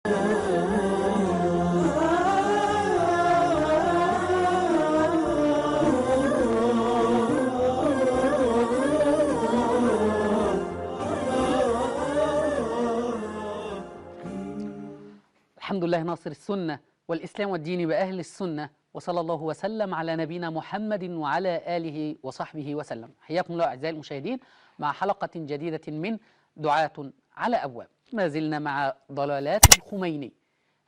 الحمد لله ناصر السنة والإسلام والدين بأهل السنة، وصلى الله وسلم على نبينا محمد وعلى آله وصحبه وسلم. حياكم الله أعزائي المشاهدين مع حلقة جديدة من دعاة على أبواب. ما زلنا مع ضلالات الخميني،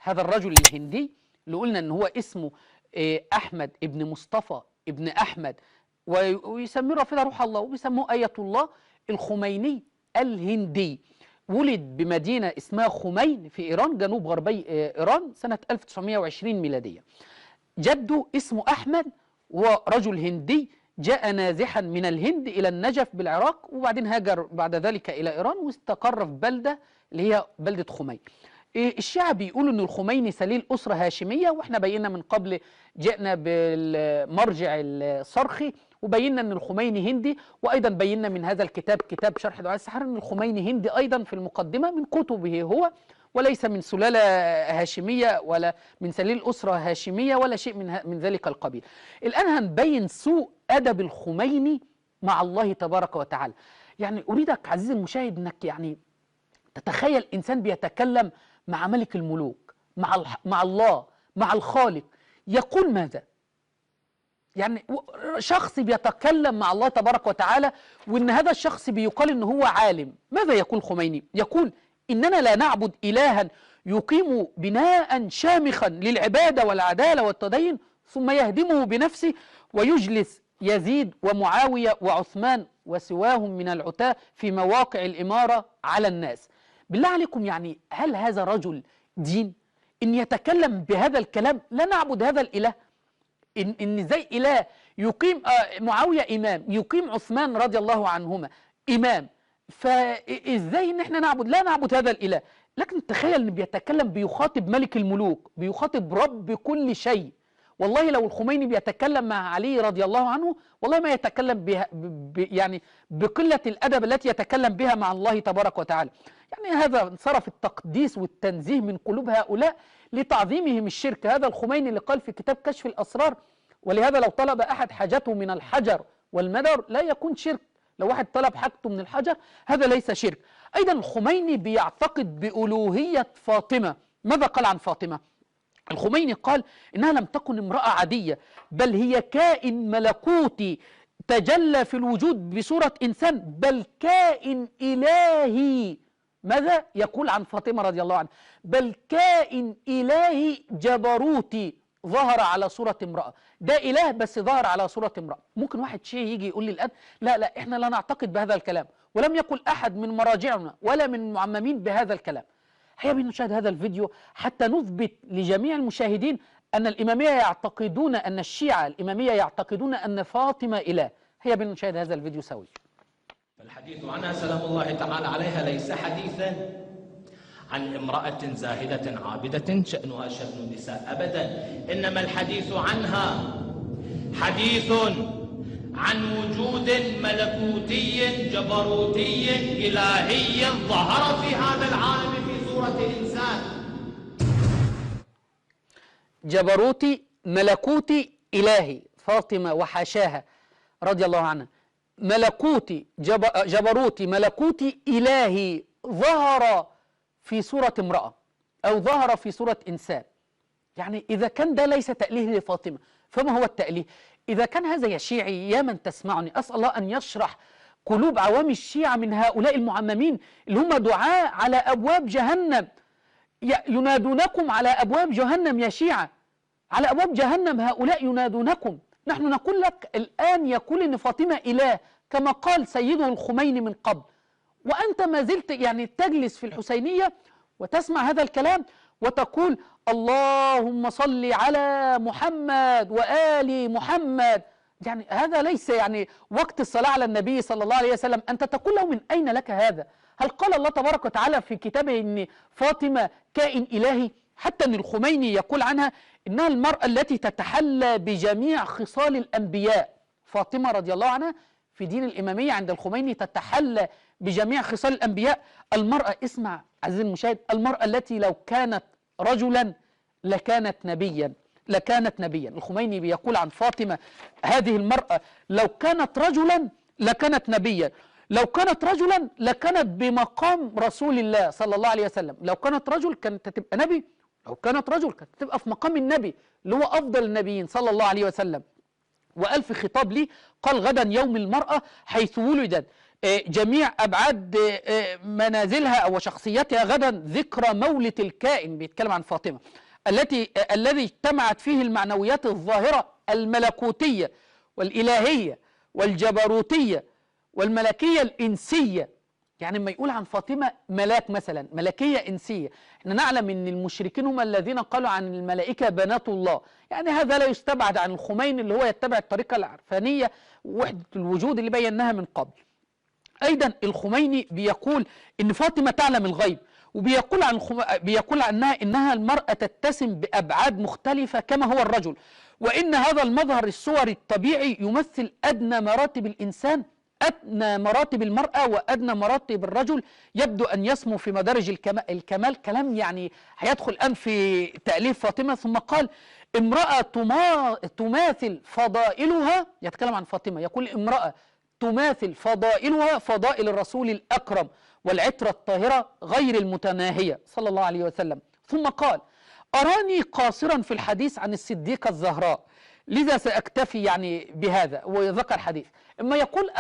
هذا الرجل الهندي اللي قلنا أنه هو اسمه أحمد ابن مصطفى ابن أحمد، ويسميه رافضة روح الله وبيسموه آية الله الخميني الهندي. ولد بمدينة اسمها خمين في إيران، جنوب غربي إيران، سنة 1920 ميلادية. جده اسمه أحمد ورجل هندي جاء نازحا من الهند إلى النجف بالعراق، وبعدين هاجر بعد ذلك إلى إيران واستقر في بلدة اللي هي بلدة خمين. الشيعة بيقولوا أن الخميني سليل أسرة هاشمية، وإحنا بينا من قبل جئنا بالمرجع الصرخي وبينا أن الخميني هندي، وأيضا بينا من هذا الكتاب كتاب شرح دعاء السحر أن الخميني هندي أيضا في المقدمة من كتبه هو، وليس من سلالة هاشمية ولا من سليل أسرة هاشمية ولا شيء من ذلك القبيل. الآن هنبين سوء أدب الخميني مع الله تبارك وتعالى. يعني أريدك عزيزي المشاهد أنك يعني تتخيل إنسان بيتكلم مع ملك الملوك، مع الله، مع الخالق، يقول ماذا؟ يعني شخص بيتكلم مع الله تبارك وتعالى، وإن هذا الشخص بيقال إن هو عالم. ماذا يقول خميني؟ يقول إننا لا نعبد إلها يقيم بناء شامخا للعبادة والعدالة والتدين ثم يهدمه بنفسه ويجلس يزيد ومعاوية وعثمان وسواهم من العتاة في مواقع الإمارة على الناس. بالله عليكم، يعني هل هذا رجل دين؟ إن يتكلم بهذا الكلام؟ لا نعبد هذا الإله، إن زي إله يقيم معاوية إمام، يقيم عثمان رضي الله عنهما إمام، فإزاي إن إحنا نعبد؟ لا نعبد هذا الإله. لكن تخيل إن بيتكلم بيخاطب ملك الملوك، بيخاطب رب كل شيء. والله لو الخميني بيتكلم مع علي رضي الله عنه والله ما يتكلم بها يعني بقلة الأدب التي يتكلم بها مع الله تبارك وتعالى. يعني هذا انصرف التقديس والتنزيه من قلوب هؤلاء لتعظيمهم الشرك. هذا الخميني اللي قال في كتاب كشف الأسرار: ولهذا لو طلب أحد حاجته من الحجر والمدر لا يكون شرك. لو واحد طلب حاجته من الحجر هذا ليس شرك. أيضا الخميني بيعتقد بألوهية فاطمة. ماذا قال عن فاطمة؟ الخميني قال إنها لم تكن امرأة عادية، بل هي كائن ملكوتي تجلى في الوجود بصورة إنسان، بل كائن إلهي. ماذا يقول عن فاطمة رضي الله عنها؟ بل كائن إلهي جبروتي ظهر على صورة امرأة. ده إله بس ظهر على صورة امرأة. ممكن واحد شيء يجي يقول لي الآن لا إحنا لا نعتقد بهذا الكلام، ولم يقل أحد من مراجعنا ولا من المعممين بهذا الكلام. هيا بنا نشاهد هذا الفيديو حتى نثبت لجميع المشاهدين أن الإمامية يعتقدون، أن الشيعة الإمامية يعتقدون أن فاطمة إله. هيا بنا نشاهد هذا الفيديو سوي. الحديث عنها سلام الله تعالى عليها ليس حديثا عن امرأة زاهدة عابدة شأنها شأن النساء أبدا، إنما الحديث عنها حديث عن وجود ملكوتي جبروتي إلهي ظهر في هذا العالم في صورة إنسان. جبروتي ملكوتي إلهي، فاطمة وحاشاها رضي الله عنها. ملكوتي جبروتي ملكوتي إلهي ظهر في صورة امرأة أو ظهر في صورة إنسان. يعني إذا كان ده ليس تأليه لفاطمة فما هو التأليه؟ إذا كان هذا يا شيعي يا من تسمعني، أسأل الله أن يشرح قلوب عوام الشيعة من هؤلاء المعممين اللي هم دعاء على أبواب جهنم، ينادونكم على أبواب جهنم يا شيعة، على أبواب جهنم هؤلاء ينادونكم. نحن نقول لك الآن يقول إن فاطمة إله كما قال سيده الخميني من قبل، وأنت ما زلت يعني تجلس في الحسينية وتسمع هذا الكلام وتقول اللهم صل على محمد وآل محمد. يعني هذا ليس يعني وقت الصلاة على النبي صلى الله عليه وسلم. أنت تقول له من أين لك هذا؟ هل قال الله تبارك وتعالى في كتابه إن فاطمة كائن إلهي؟ حتى أن الخميني يقول عنها إنها المرأة التي تتحلى بجميع خصال الأنبياء. فاطمة رضي الله عنها في دين الإمامية عند الخميني تتحلى بجميع خصال الأنبياء. المرأة، اسمع عزيزي المشاهد، المرأة التي لو كانت رجلا لكانت نبيا، لكانت نبيا. الخميني بيقول عن فاطمة هذه المرأة لو كانت رجلا لكانت نبيا، لو كانت رجلا لكانت بمقام رسول الله صلى الله عليه وسلم. لو كانت رجل كانت تبقى نبي، لو كانت رجل كانت تبقى في مقام النبي اللي هو أفضل النبيين صلى الله عليه وسلم. وقال في خطاب لي، قال: غدا يوم المرأة حيث ولدت، جميع أبعاد منازلها أو شخصيتها غدا ذكرى مولد الكائن. بيتكلم عن فاطمة الذي اجتمعت فيه المعنويات الظاهرة الملكوتية والإلهية والجبروتية والملكية الإنسية. يعني لما يقول عن فاطمة ملاك مثلا، ملكية إنسية، احنا نعلم ان المشركين هم الذين قالوا عن الملائكة بنات الله. يعني هذا لا يستبعد عن الخميني اللي هو يتبع الطريقة العرفانية ووحدة الوجود اللي بيناها من قبل. أيضا الخميني بيقول إن فاطمة تعلم الغيب، وبيقول بيقول عنها إنها المرأة تتسم بأبعاد مختلفة كما هو الرجل، وإن هذا المظهر الصوري الطبيعي يمثل أدنى مراتب الإنسان، أدنى مراتب المرأة وأدنى مراتب الرجل، يبدو أن يسمو في مدارج الكمال. كلام يعني هيدخل الآن في تأليف فاطمة. ثم قال: امرأة تماثل فضائلها، يتكلم عن فاطمة، يقول: امرأة تماثل فضائلها فضائل الرسول الأكرم والعترة الطاهرة غير المتناهية صلى الله عليه وسلم. ثم قال: أراني قاصرا في الحديث عن الصديقة الزهراء، لذا سأكتفي يعني بهذا. وذكر حديث اما يقول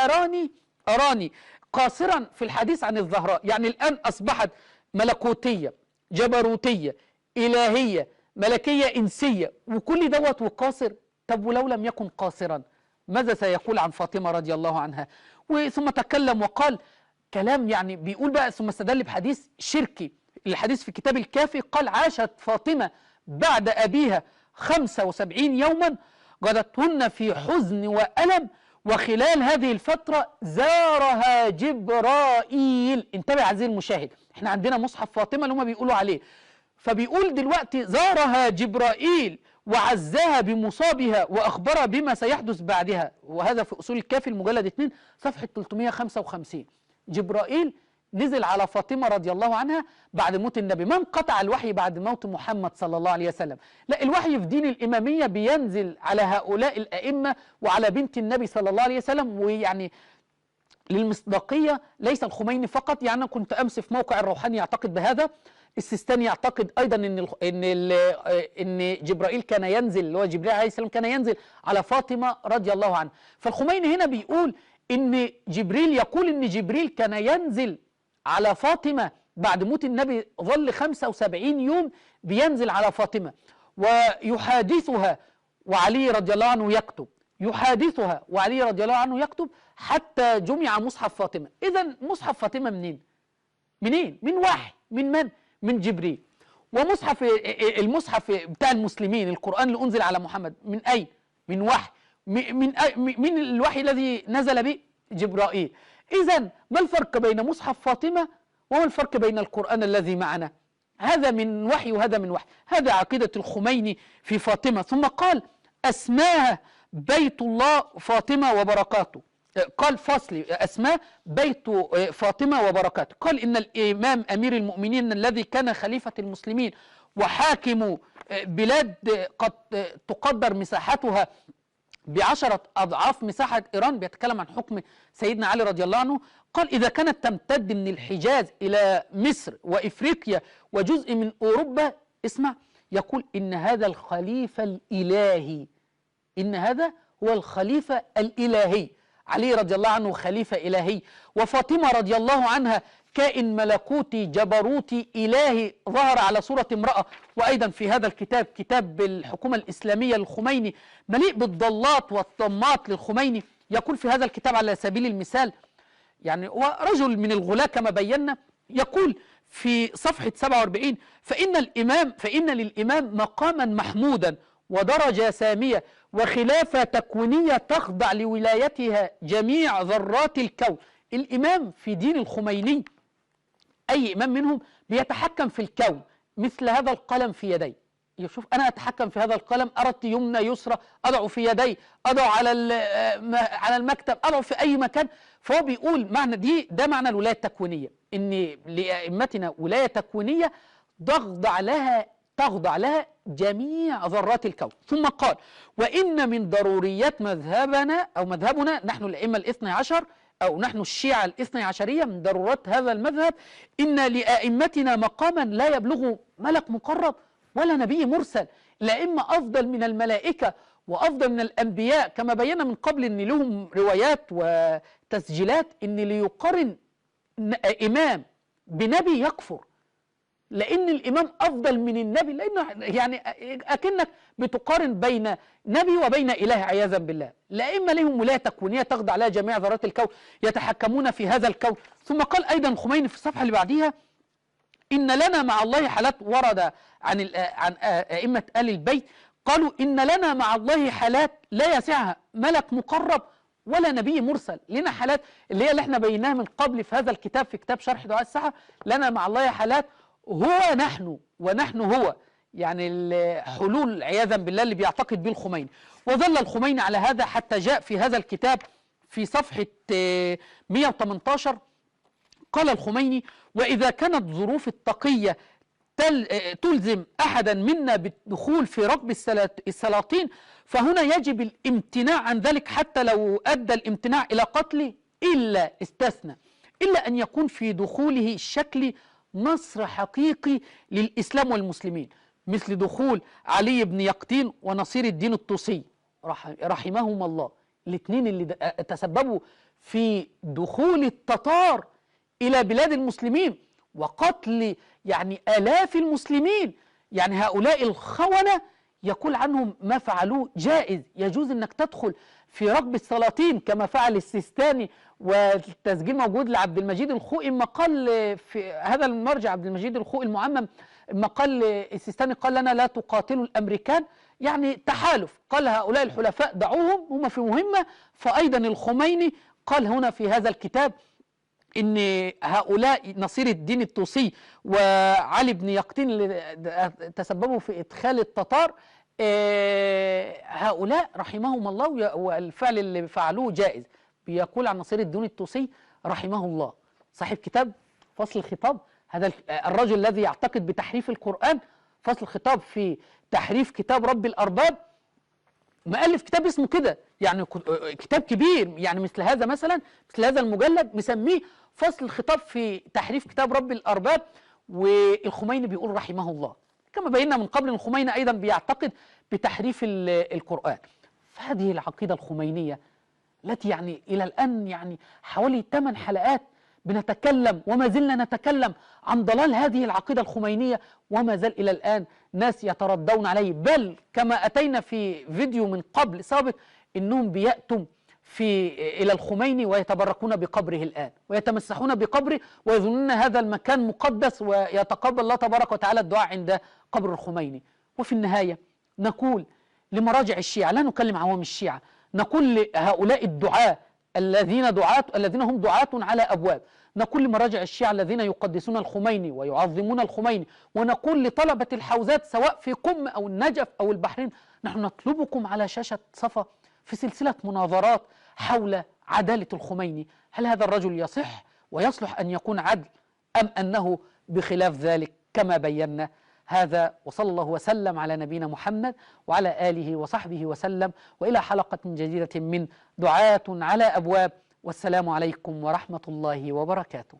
أراني قاصرا في الحديث عن الزهراء، يعني الآن أصبحت ملكوتية، جبروتية، إلهية، ملكية إنسية، وكل دوت وقاصر. طب ولو لم يكن قاصرا ماذا سيقول عن فاطمة رضي الله عنها؟ وثم تكلم وقال كلام يعني بيقول بقى، ثم استدل بحديث شركي، الحديث في كتاب الكافي، قال: عاشت فاطمة بعد أبيها 75 يوما قضتهن في حزن وألم، وخلال هذه الفترة زارها جبرائيل. انتبه عزيزي المشاهد، احنا عندنا مصحف فاطمة اللي هم بيقولوا عليه، فبيقول دلوقتي زارها جبرائيل وعزاها بمصابها وأخبرها بما سيحدث بعدها. وهذا في أصول الكافي المجلد 2 صفحة 355. جبرائيل نزل على فاطمة رضي الله عنها بعد موت النبي. من قطع الوحي بعد موت محمد صلى الله عليه وسلم؟ لا، الوحي في دين الإمامية بينزل على هؤلاء الأئمة وعلى بنت النبي صلى الله عليه وسلم. ويعني للمصداقية ليس الخميني فقط، يعني أنا كنت أمس في موقع الروحاني يعتقد بهذا، السيستاني يعتقد ايضا ان جبرائيل كان ينزل، اللي هو جبريل عليه السلام كان ينزل على فاطمه رضي الله عنها. فالخميني هنا بيقول ان جبريل، يقول ان جبريل كان ينزل على فاطمه بعد موت النبي، ظل 75 يوم بينزل على فاطمه ويحادثها وعلي رضي الله عنه يكتب، يحادثها وعلي رضي الله عنه يكتب حتى جمع مصحف فاطمه. اذا مصحف فاطمه منين؟ من وحي، من من جبريل. ومصحف المصحف بتاع المسلمين، القرآن اللي أنزل على محمد، من أين؟ من وحي، من الوحي الذي نزل به جبرائيل. إذن ما الفرق بين مصحف فاطمة وما الفرق بين القرآن الذي معنا؟ هذا من وحي وهذا من وحي. هذا عقيدة الخميني في فاطمة. ثم قال: أسماها بيت الله فاطمة وبركاته. قال فصل أسماء بيت فاطمة وبركاته. قال: إن الإمام أمير المؤمنين الذي كان خليفة المسلمين وحاكم بلاد قد تقدر مساحتها ب10 أضعاف مساحة إيران، بيتكلم عن حكم سيدنا علي رضي الله عنه. قال: إذا كانت تمتد من الحجاز إلى مصر وإفريقيا وجزء من أوروبا، اسمع، يقول: إن هذا الخليفة الإلهي، إن هذا هو الخليفة الإلهي. علي رضي الله عنه خليفة إلهي، وفاطمة رضي الله عنها كائن ملكوتي جبروتي إلهي ظهر على صورة امرأة. وأيضا في هذا الكتاب، كتاب الحكومة الإسلامية للخميني، مليء بالضلات والطمات للخميني، يقول في هذا الكتاب على سبيل المثال، يعني ورجل من الغلاة كما بينا، يقول في صفحة 47: فإن للإمام مقاما محمودا ودرجة سامية وخلافة تكوينية تخضع لولايتها جميع ذرات الكون. الإمام في دين الخميني، أي إمام منهم بيتحكم في الكون مثل هذا القلم في يديه، يشوف أنا أتحكم في هذا القلم، أردت يمنى يسرى أضع في يدي، أضع على المكتب، أضع في أي مكان. فهو بيقول معنى ده معنى الولاية التكوينية، إن لأئمتنا ولاية تكوينية تخضع لها جميع ذرات الكون. ثم قال: وإن من ضروريات مذهبنا نحن الأئمة الاثني عشر، أو نحن الشيعة الاثني عشرية، من ضرورات هذا المذهب إن لأئمتنا مقاما لا يبلغ ملك مقرب ولا نبي مرسل. الأئمة أفضل من الملائكة وأفضل من الأنبياء، كما بينا من قبل أن لهم روايات وتسجيلات أن ليقارن إمام بنبي يكفر، لأن الإمام أفضل من النبي، لأنه يعني أكنك بتقارن بين نبي وبين إله عياذا بالله. الأئمة لهم ولاية تكوينية تخضع لها جميع ذرات الكون، يتحكمون في هذا الكون. ثم قال أيضا الخميني في الصفحة اللي بعديها: إن لنا مع الله حالات، ورد عن أئمة آل البيت قالوا إن لنا مع الله حالات لا يسعها ملك مقرب ولا نبي مرسل. لنا حالات اللي احنا بيناها من قبل في هذا الكتاب، في كتاب شرح دعاء السحر. لنا مع الله حالات هو نحن ونحن هو، يعني الحلول عياذا بالله اللي بيعتقد به الخميني. وظل الخميني على هذا حتى جاء في هذا الكتاب في صفحة 118 قال الخميني: وإذا كانت ظروف التقية تلزم أحدا منا بالدخول في ركب السلاطين، فهنا يجب الامتناع عن ذلك حتى لو أدى الامتناع إلى قتله، إلا استثنى، إلا أن يكون في دخوله الشكل نصر حقيقي للإسلام والمسلمين، مثل دخول علي بن يقطين ونصير الدين الطوسي رحمهما الله، الاثنين اللي تسببوا في دخول التتار إلى بلاد المسلمين وقتل يعني آلاف المسلمين. يعني هؤلاء الخونة يقول عنهم ما فعلوه جائز، يجوز أنك تدخل في ركب السلاطين كما فعل السيستاني، والتسجيل موجود لعبد المجيد الخوئي، ما قال في هذا المرجع عبد المجيد الخوئي المعمم، ما قال السيستاني قال لنا لا تقاتلوا الأمريكان، يعني تحالف، قال هؤلاء الحلفاء دعوهم هم في مهمة. فأيضا الخميني قال هنا في هذا الكتاب إن هؤلاء نصير الدين الطوسي وعلي بن يقطين اللي تسببوا في إدخال التتار، هؤلاء رحمهم الله والفعل اللي فعلوه جائز. بيقول عن نصير الدين الطوسي رحمه الله صاحب كتاب فصل الخطاب، هذا الرجل الذي يعتقد بتحريف القرآن، فصل الخطاب في تحريف كتاب رب الأرباب، مؤلف كتاب اسمه كده، يعني كتاب كبير، يعني مثل هذا مثلا، مثل هذا المجلد مسميه فصل الخطاب في تحريف كتاب رب الأرباب. والخميني بيقول رحمه الله، كما بينا من قبل الخميني أيضا بيعتقد بتحريف القرآن. فهذه العقيدة الخمينية التي يعني إلى الآن يعني حوالي 8 حلقات بنتكلم وما زلنا نتكلم عن ضلال هذه العقيدة الخمينية، وما زال إلى الآن ناس يتردون عليه، بل كما أتينا في فيديو من قبل سابق إنهم بيأتوا إلى الخميني ويتبركون بقبره الآن ويتمسحون بقبره ويظنون هذا المكان مقدس، ويتقبل الله تبارك وتعالى الدعاء عند قبر الخميني. وفي النهاية نقول لمراجع الشيعة، لا نكلم عوام الشيعة، نقول لهؤلاء الدعاة الذين هم دعاة على أبواب، نقول لمراجع الشيعة الذين يقدسون الخميني ويعظمون الخميني، ونقول لطلبة الحوزات سواء في قم أو النجف أو البحرين: نحن نطلبكم على شاشة صفا في سلسلة مناظرات حول عدالة الخميني. هل هذا الرجل يصح ويصلح أن يكون عدل، أم أنه بخلاف ذلك كما بينا؟ هذا وصلى الله وسلم على نبينا محمد وعلى آله وصحبه وسلم، وإلى حلقة جديدة من دعاة على أبواب، والسلام عليكم ورحمة الله وبركاته.